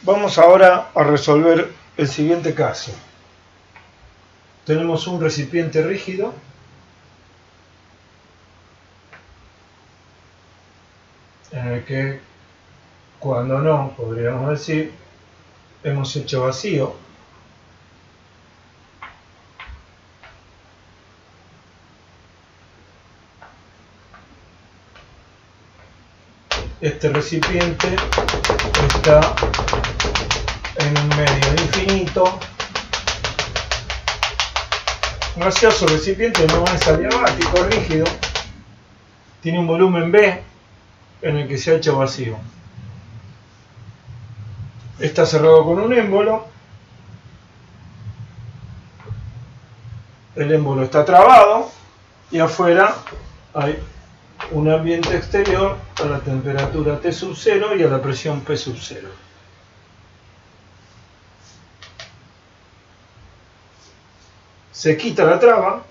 Vamos ahora a resolver el siguiente caso. Tenemos un recipiente rígido en el que, cuando no, podríamos decir, hemos hecho vacío. Este recipiente está en un medio infinito. Un gaseoso recipiente no es adiabático, rígido. Tiene un volumen B en el que se ha hecho vacío. Está cerrado con un émbolo. El émbolo está trabado y afuera hay un ambiente exterior a la temperatura T sub 0 y a la presión P sub 0. Se quita la traba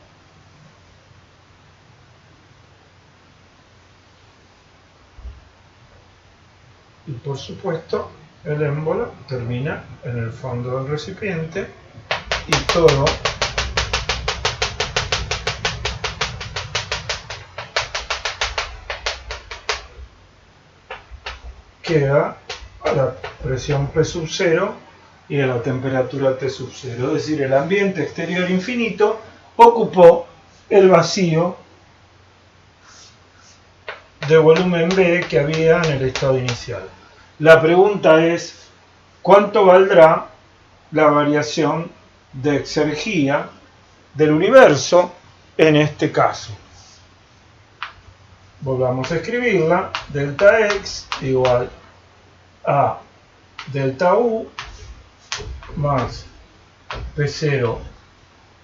y, por supuesto, el émbolo termina en el fondo del recipiente y todo queda a la presión P sub 0 y a la temperatura T sub 0. Es decir, el ambiente exterior infinito ocupó el vacío de volumen B que había en el estado inicial. La pregunta es, ¿cuánto valdrá la variación de exergía del universo en este caso? Volvamos a escribirla. Delta X igual a delta U más P0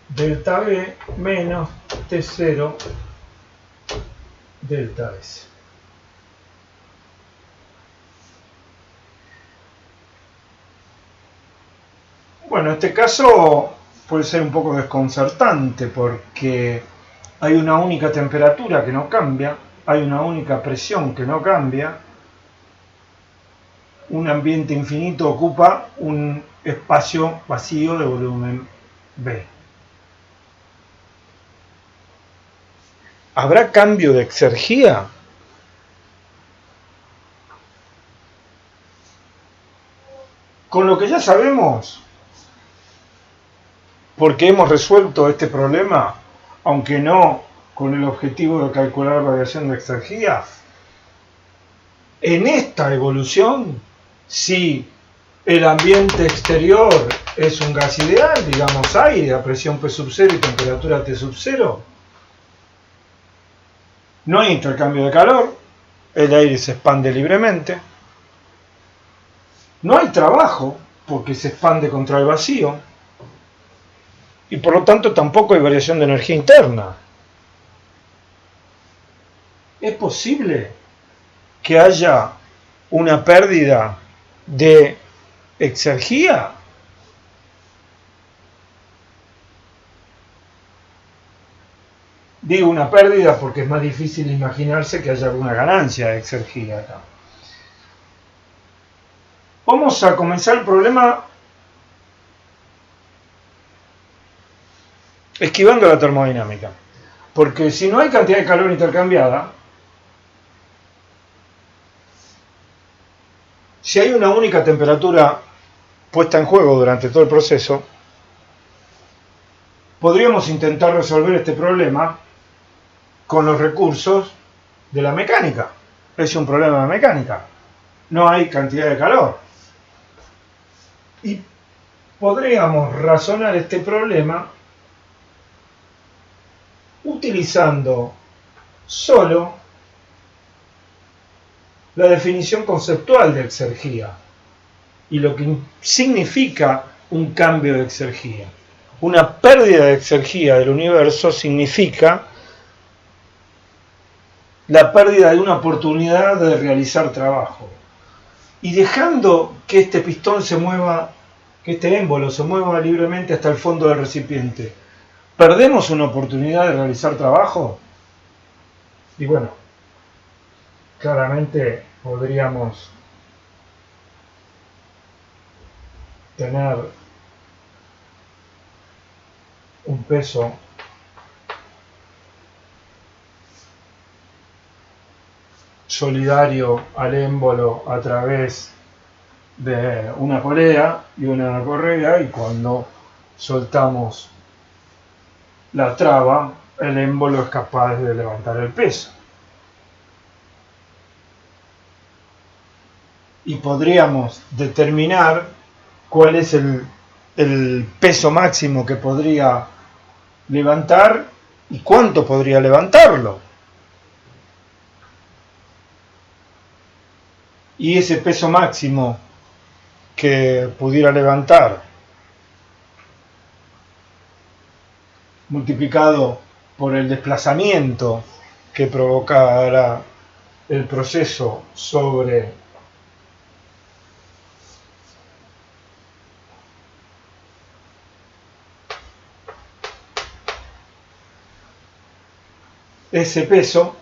delta B menos T0 delta S. Bueno, este caso puede ser un poco desconcertante porque hay una única temperatura que no cambia, hay una única presión que no cambia. Un ambiente infinito ocupa un espacio vacío de volumen B. ¿Habrá cambio de exergía? Con lo que ya sabemos, porque hemos resuelto este problema, aunque no con el objetivo de calcular variación de exergía, en esta evolución, si el ambiente exterior es un gas ideal, digamos aire, a presión P sub 0 y temperatura T sub 0, no hay intercambio de calor, el aire se expande libremente, no hay trabajo porque se expande contra el vacío y por lo tanto tampoco hay variación de energía interna. ¿Es posible que haya una pérdida de exergía? Digo una pérdida porque es más difícil imaginarse que haya alguna ganancia de exergía acá. Vamos a comenzar el problema esquivando la termodinámica, porque si no hay cantidad de calor intercambiada, si hay una única temperatura puesta en juego durante todo el proceso, podríamos intentar resolver este problema con los recursos de la mecánica. Es un problema de mecánica. No hay cantidad de calor. Y podríamos razonar este problema utilizando solo la definición conceptual de exergía y lo que significa un cambio de exergía. Una pérdida de exergía del universo significa la pérdida de una oportunidad de realizar trabajo. Y dejando que este pistón se mueva, que este émbolo se mueva libremente hasta el fondo del recipiente, ¿perdemos una oportunidad de realizar trabajo? Y bueno, claramente podríamos tener un peso solidario al émbolo a través de una polea y una correa, y cuando soltamos la traba, el émbolo es capaz de levantar el peso. Y podríamos determinar cuál es el peso máximo que podría levantar y cuánto podría levantarlo. Y ese peso máximo que pudiera levantar, multiplicado por el desplazamiento que provocará el proceso sobre ese peso,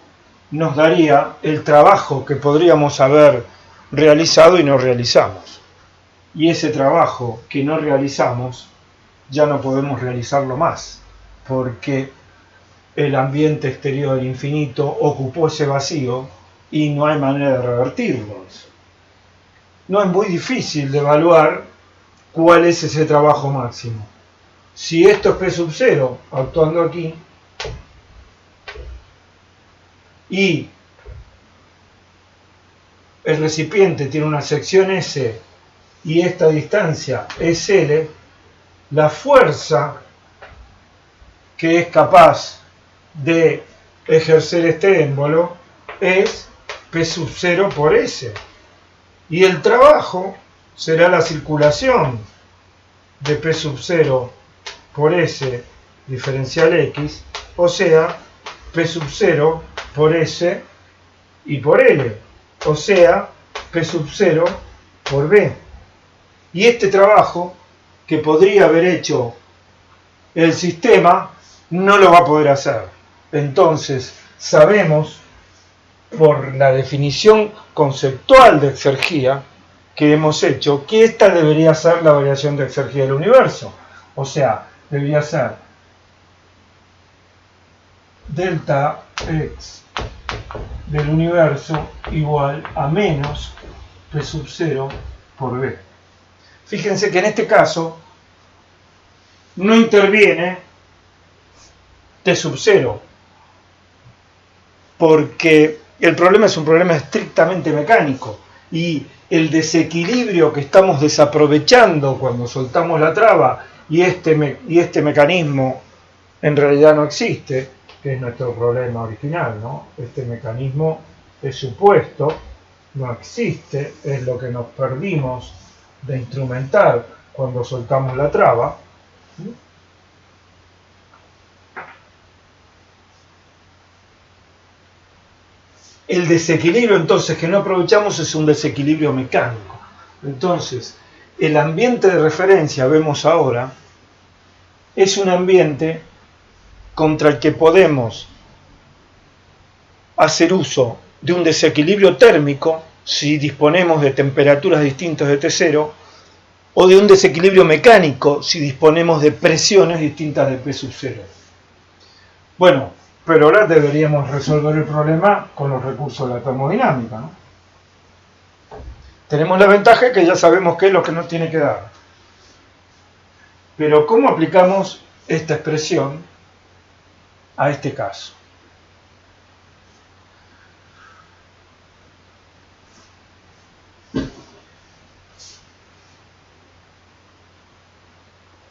nos daría el trabajo que podríamos haber realizado y no realizamos. Y ese trabajo que no realizamos, ya no podemos realizarlo más, porque el ambiente exterior del infinito ocupó ese vacío y no hay manera de revertirlo. No es muy difícil de evaluar cuál es ese trabajo máximo. Si esto es P sub 0 actuando aquí, y el recipiente tiene una sección S y esta distancia es L, la fuerza que es capaz de ejercer este émbolo es P sub 0 por S. Y el trabajo será la circulación de P sub 0 por S diferencial X, o sea, P sub 0 por S y por L, o sea, P sub 0 por B. Y este trabajo que podría haber hecho el sistema no lo va a poder hacer. Entonces, sabemos por la definición conceptual de exergía que hemos hecho que esta debería ser la variación de exergía del universo. O sea, debería ser delta X del universo igual a menos P sub 0 por B. Fíjense que en este caso no interviene T sub 0, porque el problema es un problema estrictamente mecánico y el desequilibrio que estamos desaprovechando cuando soltamos la traba y este mecanismo en realidad no existe, que es nuestro problema original, ¿no? Este mecanismo es supuesto, no existe, es lo que nos perdimos de instrumentar cuando soltamos la traba. El desequilibrio entonces que no aprovechamos es un desequilibrio mecánico. Entonces, el ambiente de referencia, vemos ahora, es un ambiente contra el que podemos hacer uso de un desequilibrio térmico si disponemos de temperaturas distintas de T0, o de un desequilibrio mecánico si disponemos de presiones distintas de P sub 0. Bueno, pero ahora deberíamos resolver el problema con los recursos de la termodinámica, ¿no? Tenemos la ventaja de que ya sabemos qué es lo que nos tiene que dar. Pero ¿cómo aplicamos esta expresión a este caso?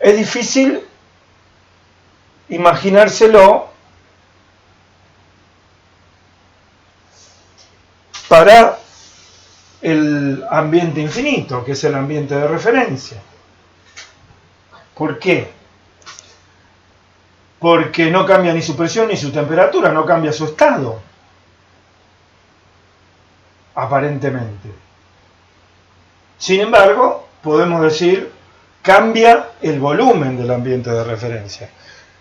Es difícil imaginárselo para el ambiente infinito, que es el ambiente de referencia. ¿Por qué? Porque no cambia ni su presión ni su temperatura, no cambia su estado, aparentemente. Sin embargo, podemos decir, cambia el volumen del ambiente de referencia.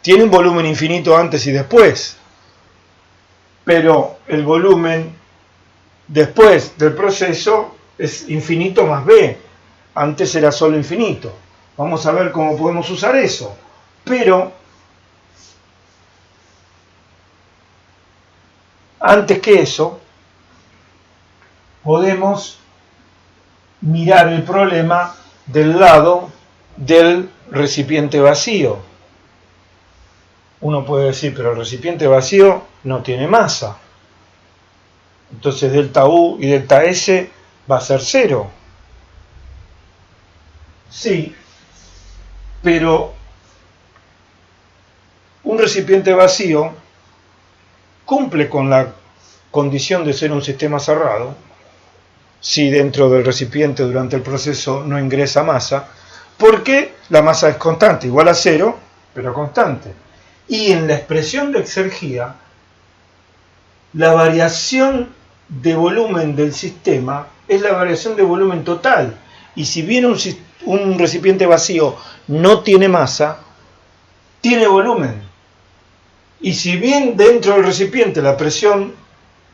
Tiene un volumen infinito antes y después, pero el volumen después del proceso es infinito más B. Antes era solo infinito. Vamos a ver cómo podemos usar eso. Pero antes que eso, podemos mirar el problema del lado del recipiente vacío. Uno puede decir, pero el recipiente vacío no tiene masa. Entonces delta U y delta S va a ser 0. Sí, pero un recipiente vacío cumple con la condición de ser un sistema cerrado si dentro del recipiente durante el proceso no ingresa masa, porque la masa es constante, igual a 0, pero constante. Y en la expresión de exergía, la variación de volumen del sistema es la variación de volumen total. Y si bien un recipiente vacío no tiene masa, tiene volumen. Y si bien dentro del recipiente la presión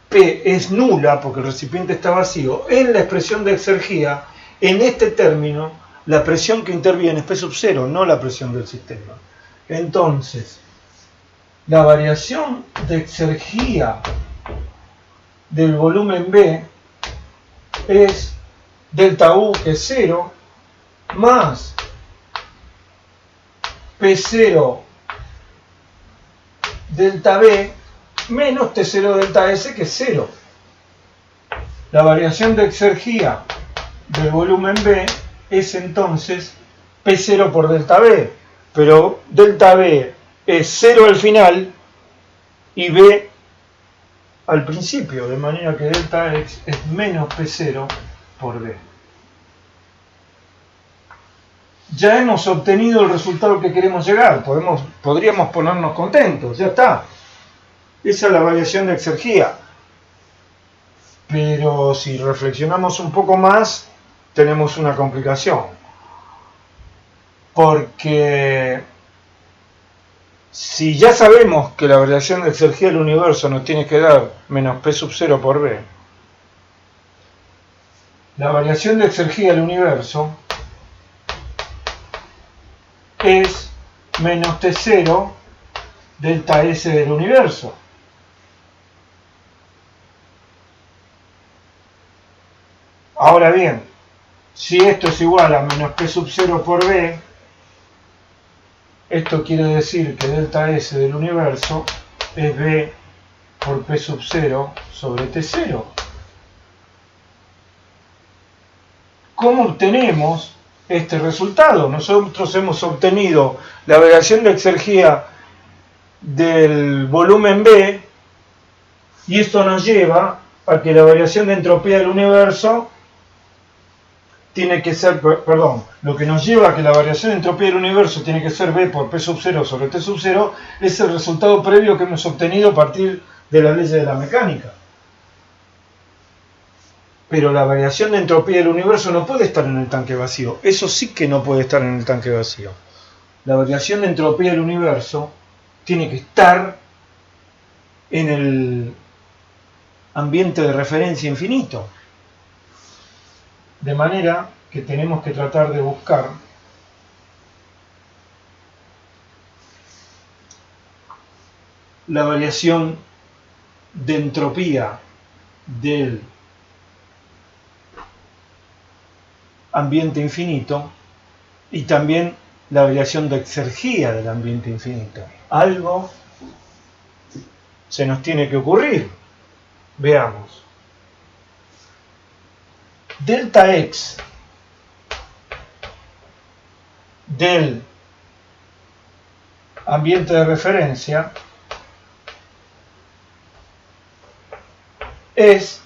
P es nula porque el recipiente está vacío, en la expresión de exergía, en este término, la presión que interviene es P sub 0, no la presión del sistema. Entonces, la variación de exergía del volumen B es delta U, que es 0, más P0 delta B menos T0 delta S, que es 0. La variación de exergía del volumen B es entonces P0 por delta B, pero delta B es 0 al final y B al principio, de manera que delta X es menos P0 por B. Ya hemos obtenido el resultado que queremos llegar, podríamos ponernos contentos, ya está. Esa es la variación de exergía. Pero si reflexionamos un poco más, tenemos una complicación. Porque si ya sabemos que la variación de exergía del universo nos tiene que dar menos P sub 0 por B, la variación de exergía del universo es menos T0 delta S del universo. Ahora bien, si esto es igual a menos P sub 0 por B, esto quiere decir que delta S del universo es B por P sub 0 sobre T0. ¿Cómo obtenemos este resultado? Nosotros hemos obtenido la variación de exergía del volumen B y esto nos lleva a que la variación de entropía del universo tiene que ser, lo que nos lleva a que la variación de entropía del universo tiene que ser B por P sub 0 sobre T sub 0 es el resultado previo que hemos obtenido a partir de las leyes de la mecánica. Pero la variación de entropía del universo no puede estar en el tanque vacío. Eso sí que no puede estar en el tanque vacío. La variación de entropía del universo tiene que estar en el ambiente de referencia infinito. De manera que tenemos que tratar de buscar la variación de entropía del ambiente infinito y también la variación de exergía del ambiente infinito. Algo se nos tiene que ocurrir. Veamos. Delta X del ambiente de referencia es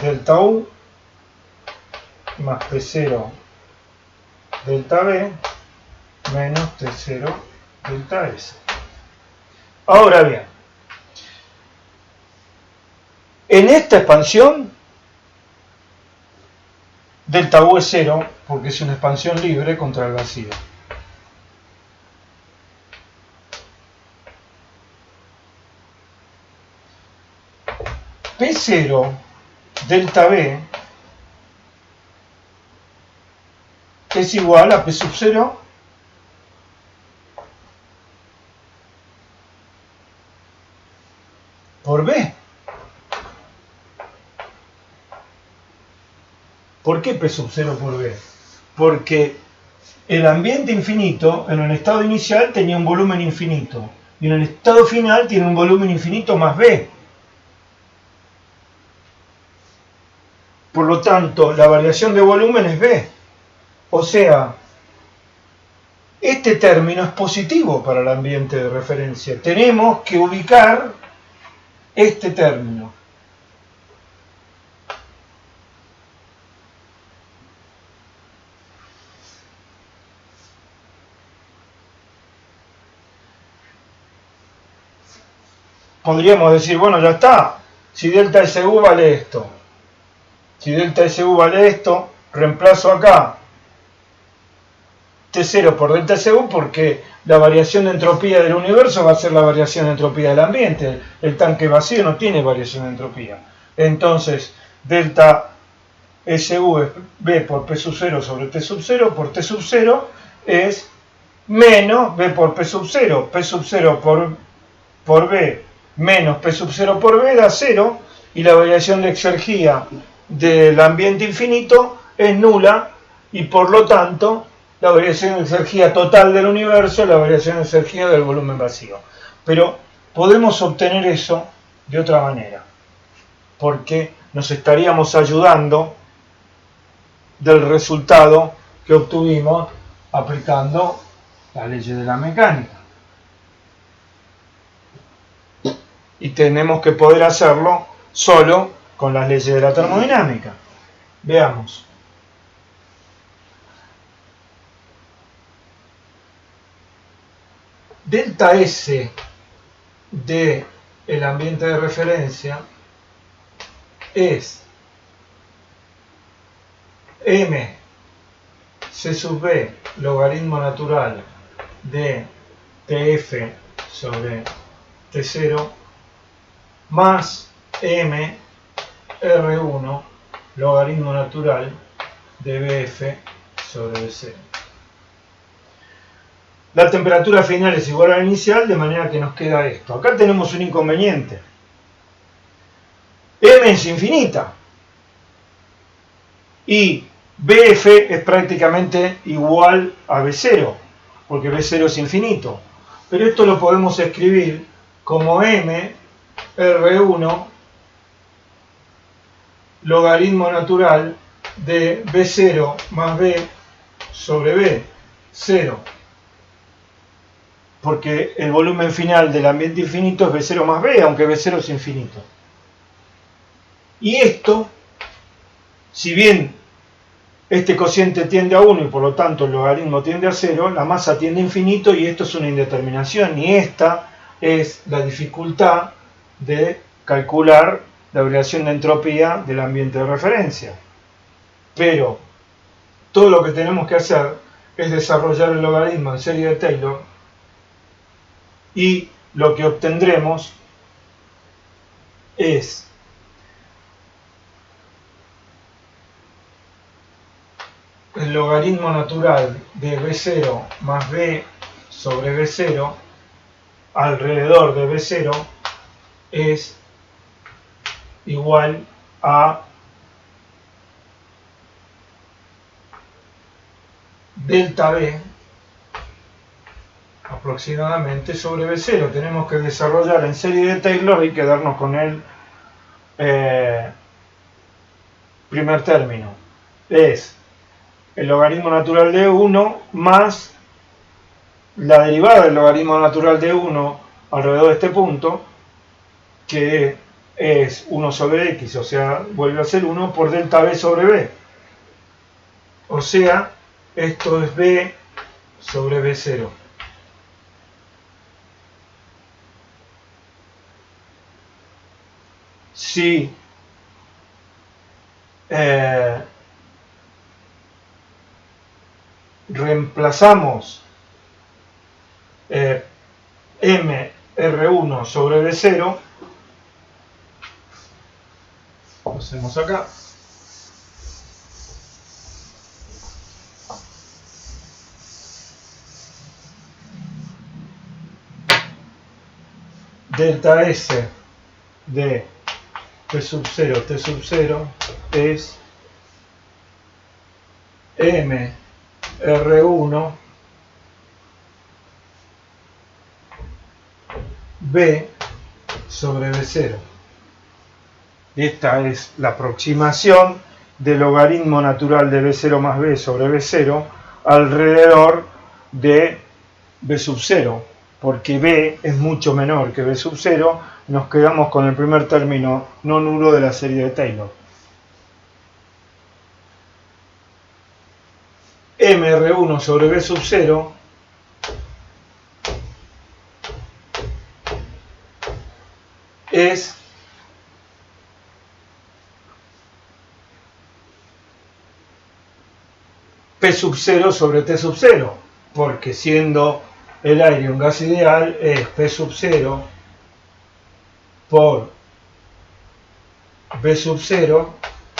delta U más P0 delta B menos T0 delta S. Ahora bien, en esta expansión delta U es 0 porque es una expansión libre contra el vacío. P0 delta B es igual a P sub 0 por B. ¿Por qué P sub 0 por B? Porque el ambiente infinito en el estado inicial tenía un volumen infinito y en el estado final tiene un volumen infinito más B. Por lo tanto, la variación de volumen es B. O sea, este término es positivo para el ambiente de referencia. Tenemos que ubicar este término. Podríamos decir, bueno, ya está. Si delta SU vale esto. Si delta SU vale esto, reemplazo acá T0 por delta SU porque la variación de entropía del universo va a ser la variación de entropía del ambiente. El tanque vacío no tiene variación de entropía. Entonces, delta SU es B por P sub 0 sobre T sub 0 por T sub 0 es menos B por P sub 0. P sub 0 por B menos P sub 0 por B da 0 y la variación de exergía del ambiente infinito es nula y por lo tanto la variación de exergía total del universo es la variación de exergía del volumen vacío. Pero podemos obtener eso de otra manera, porque nos estaríamos ayudando del resultado que obtuvimos aplicando las leyes de la mecánica. Y tenemos que poder hacerlo solo con las leyes de la termodinámica. Veamos. Delta S de el ambiente de referencia es M C sub B logaritmo natural de TF sobre T0 más M R1 logaritmo natural de BF sobre B0. La temperatura final es igual a la inicial, de manera que nos queda esto. Acá tenemos un inconveniente. M es infinita y BF es prácticamente igual a B0, porque B0 es infinito. Pero esto lo podemos escribir como M R1 logaritmo natural de B0 más B sobre B0. Porque el volumen final del ambiente infinito es B0 más B, aunque B0 es infinito. Y esto, si bien este cociente tiende a 1 y por lo tanto el logaritmo tiende a 0, la masa tiende a infinito y esto es una indeterminación. Y esta es la dificultad de calcular la variación de entropía del ambiente de referencia. Pero todo lo que tenemos que hacer es desarrollar el logaritmo en serie de Taylor y lo que obtendremos es el logaritmo natural de B0 más B sobre B0 alrededor de B0 es igual a delta B aproximadamente sobre B0. Tenemos que desarrollar en serie de Taylor y quedarnos con el primer término. Es el logaritmo natural de 1 más la derivada del logaritmo natural de 1 alrededor de este punto, que es 1 sobre x, o sea, vuelve a ser 1 por delta B sobre B. O sea, esto es B sobre B0. Si reemplazamos M R1 sobre B0, lo hacemos acá, delta S de P sub 0 T sub 0 es M R1 B sobre B0. Esta es la aproximación del logaritmo natural de B0 más B sobre B0 alrededor de B sub 0. Porque B es mucho menor que B sub 0, nos quedamos con el primer término no nulo de la serie de Taylor. MR1 sobre B sub 0 es P sub 0 sobre T sub 0, porque siendo el aire un gas ideal es P sub 0 por B sub 0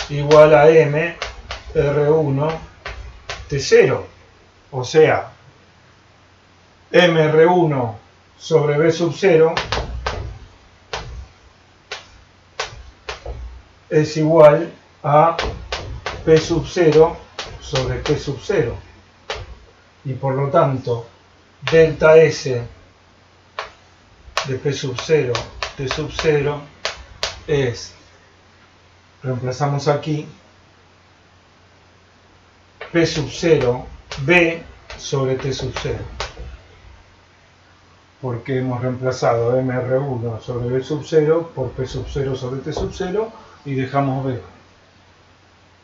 igual a M R1 T0, o sea, MR1 sobre B sub 0 es igual a P sub 0 sobre T sub 0, y por lo tanto delta S de P sub 0 T sub 0 es, reemplazamos aquí, P sub 0 B sobre T sub 0, porque hemos reemplazado MR1 sobre B sub 0 por P sub 0 sobre T sub 0 y dejamos B.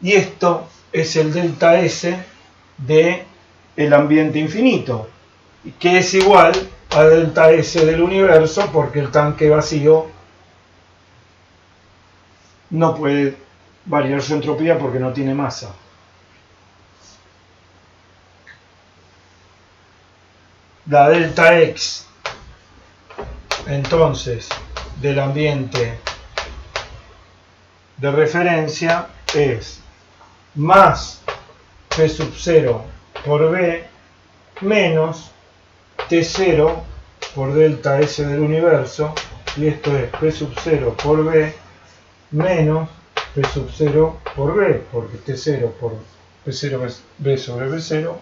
Y esto es el delta S de el ambiente infinito, que es igual a delta S del universo, porque el tanque vacío no puede variar su entropía porque no tiene masa. La delta X entonces del ambiente de referencia es más P sub 0 por B menos T0 por delta S del universo, y esto es P sub 0 por B menos P sub 0 por B, porque T0 por P0 es B sobre B0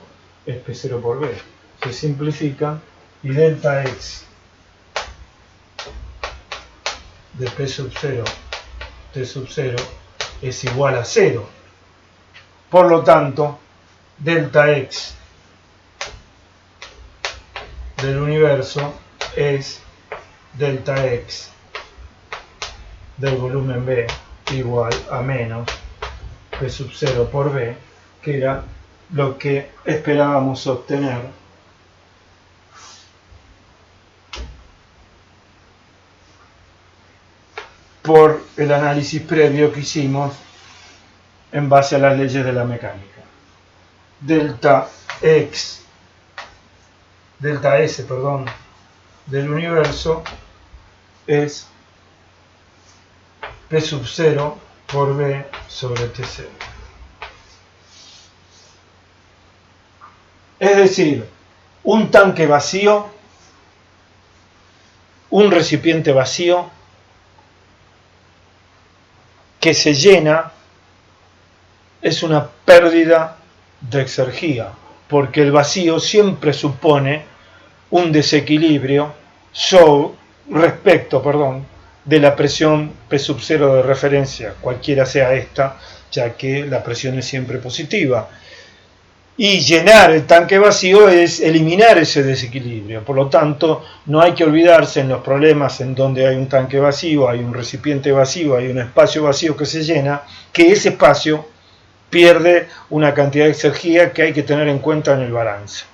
es P0 por B. Se simplifica y delta X de P sub 0 T sub 0 es igual a 0. Por lo tanto, delta X del universo es delta X del volumen B igual a menos P sub 0 por B, que era lo que esperábamos obtener por el análisis previo que hicimos en base a las leyes de la mecánica. Delta S, del universo es P sub 0 por B sobre T0. Es decir, un tanque vacío, un recipiente vacío que se llena es una pérdida de exergía, porque el vacío siempre supone un desequilibrio respecto de la presión P sub 0 de referencia, cualquiera sea esta, ya que la presión es siempre positiva. Y llenar el tanque vacío es eliminar ese desequilibrio. Por lo tanto, no hay que olvidarse en los problemas en donde hay un tanque vacío, hay un recipiente vacío, hay un espacio vacío que se llena, que ese espacio pierde una cantidad de exergía que hay que tener en cuenta en el balance.